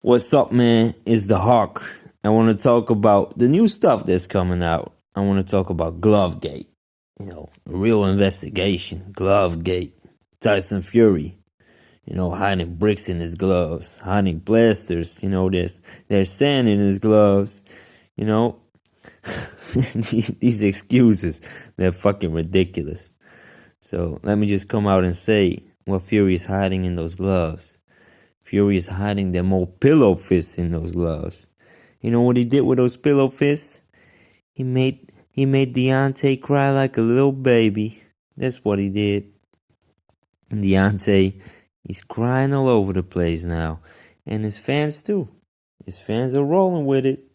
What's up, man? It's the Hawk. I want to talk about the new stuff that's coming out. I want to talk about Glovegate. A real investigation. Glovegate. Tyson Fury. Hiding bricks in his gloves, hiding blasters. There's sand in his gloves. You know, these excuses, they're fucking ridiculous. So let me just come out and say what Fury is hiding in those gloves. Fury is hiding them old pillow fists in those gloves. You know what he did with those pillow fists? He made Deontay cry like a little baby. That's what he did. And Deontay, he's crying all over the place now. And his fans too. His fans are rolling with it.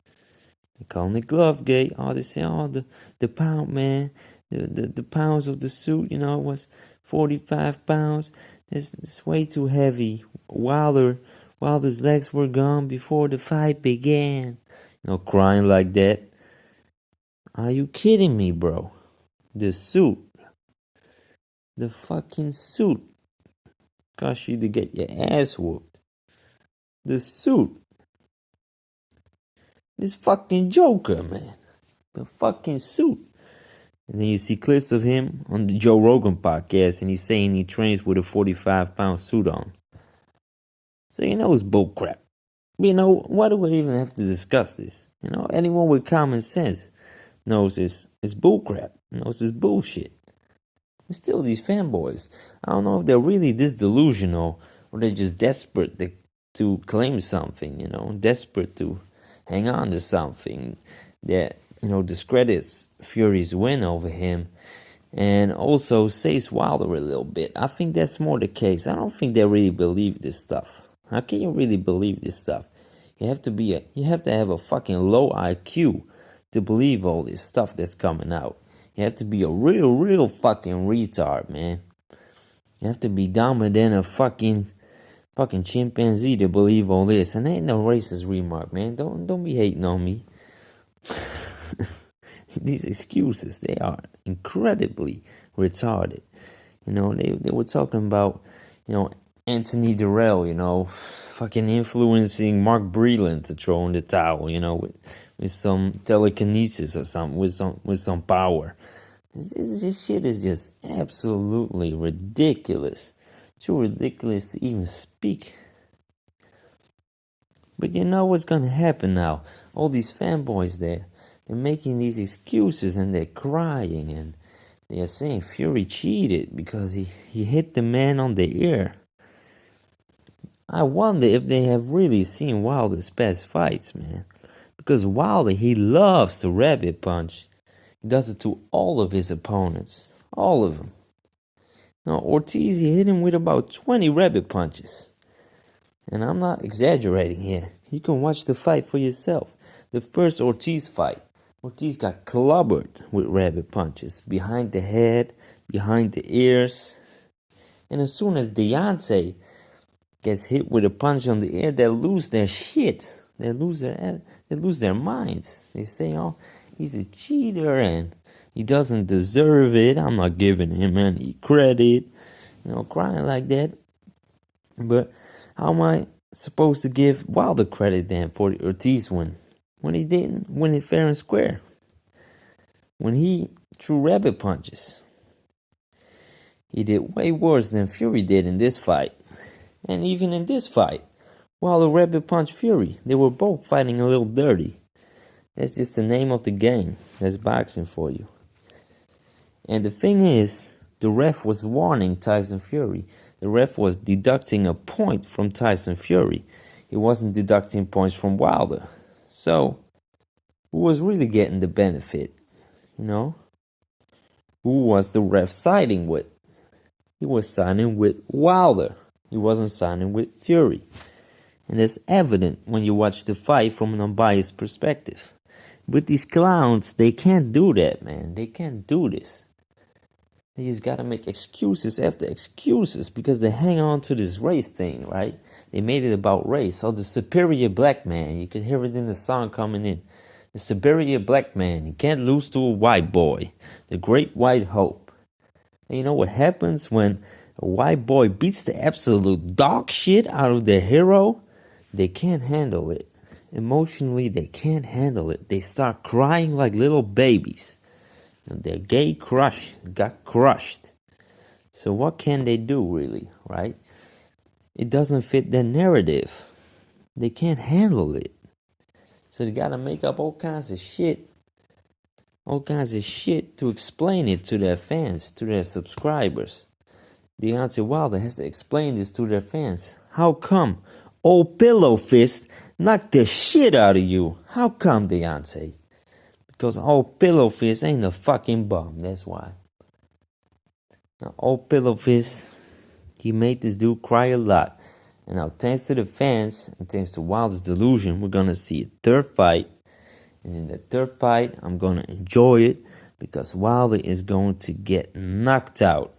They calling it Glovegate. Oh, they say, the pound, man. The pounds of the suit, it was 45 pounds. It's way too heavy. Wilder's legs were gone before the fight began. Crying like that. Are you kidding me, bro? The suit. The fucking suit. Cost you to get your ass whooped. The suit. This fucking Joker, man. The fucking suit. And then you see clips of him on the Joe Rogan podcast, and he's saying he trains with a 45-pound suit on. So it's bullcrap. Why do we even have to discuss this? Anyone with common sense knows it's bullcrap, knows it's bullshit. But still, these fanboys, I don't know if they're really this delusional or they're just desperate to claim something, desperate to hang on to something that, discredits Fury's win over him and also saves Wilder a little bit. I think that's more the case. I don't think they really believe this stuff. How can you really believe this stuff? You have to have a fucking low IQ to believe all this stuff that's coming out. You have to be a real fucking retard, man. You have to be dumber than a fucking chimpanzee to believe all this. And ain't no racist remark, man. Don't be hating on me. These excuses, they are incredibly retarded. They were talking about, Anthony Durrell, fucking influencing Mark Breland to throw in the towel, with some telekinesis or something, with some power. This shit is just absolutely ridiculous. Too ridiculous to even speak. But you know what's gonna happen now? All these fanboys they're making these excuses and they're crying and they are saying Fury cheated because he hit the man on the ear. I wonder if they have really seen Wilder's past fights, man. Because Wilder, he loves to rabbit punch. He does it to all of his opponents. All of them. Now, Ortiz, he hit him with about 20 rabbit punches. And I'm not exaggerating here. You can watch the fight for yourself. The first Ortiz fight, Ortiz got clobbered with rabbit punches. Behind the head, behind the ears. And as soon as Deontay gets hit with a punch on the ear, they lose their shit. They lose their minds. They say, oh, he's a cheater and he doesn't deserve it. I'm not giving him any credit. Crying like that. But how am I supposed to give Wilder credit then for the Ortiz win? When he didn't win it fair and square. When he threw rabbit punches. He did way worse than Fury did in this fight. And even in this fight, Wilder rabbit punched Fury. They were both fighting a little dirty. That's just the name of the game. That's boxing for you. And the thing is, the ref was warning Tyson Fury. The ref was deducting a point from Tyson Fury. He wasn't deducting points from Wilder. So, who was really getting the benefit? Who was the ref siding with? He was siding with Wilder. He wasn't siding with Fury. And it's evident when you watch the fight from an unbiased perspective. But these clowns, they can't do that, man. They can't do this. They just gotta make excuses after excuses because they hang on to this race thing, right? They made it about race. Oh, the superior black man. You can hear it in the song coming in. The superior black man. You can't lose to a white boy. The great white hope. And you know what happens when a white boy beats the absolute dog shit out of their hero? they can't handle it. Emotionally, they can't handle it. They start crying like little babies. And their gay crush got crushed. So what can they do, really, right? It doesn't fit their narrative. They can't handle it. So they gotta make up all kinds of shit to explain it to their fans, to their subscribers. Deontay Wilder has to explain this to their fans. How come old Pillowfist knocked the shit out of you? How come, Deontay? Because old Pillowfist ain't a fucking bum, that's why. Now, old Pillowfist, he made this dude cry a lot. And now, thanks to the fans, and thanks to Wilder's delusion, we're gonna see a third fight. And in the third fight, I'm gonna enjoy it because Wilder is going to get knocked out.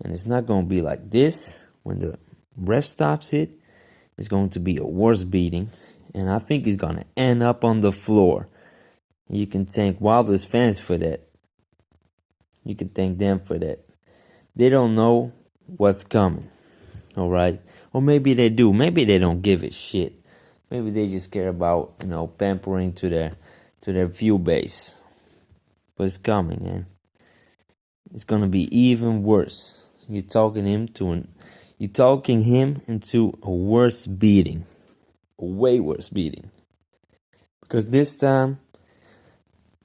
And it's not gonna be like this. When the ref stops it, it's going to be a worse beating. And I think he's gonna end up on the floor. And you can thank Wilder's fans for that. You can thank them for that. They don't know what's coming. Alright? Or maybe they do. Maybe they don't give a shit. Maybe they just care about, pampering to their view base. But it's coming, man. It's gonna be even worse. You're talking him into a worse beating. A way worse beating. Because this time,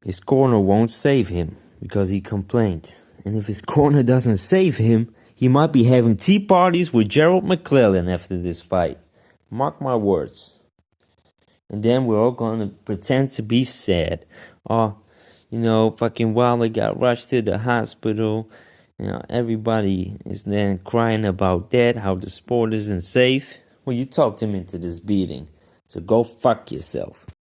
his corner won't save him because he complained. And if his corner doesn't save him, he might be having tea parties with Gerald McClellan after this fight. Mark my words. And then we're all gonna pretend to be sad. Oh, fucking Wilder got rushed to the hospital. Everybody is then crying about that, how the sport isn't safe. Well, you talked him into this beating. So go fuck yourself.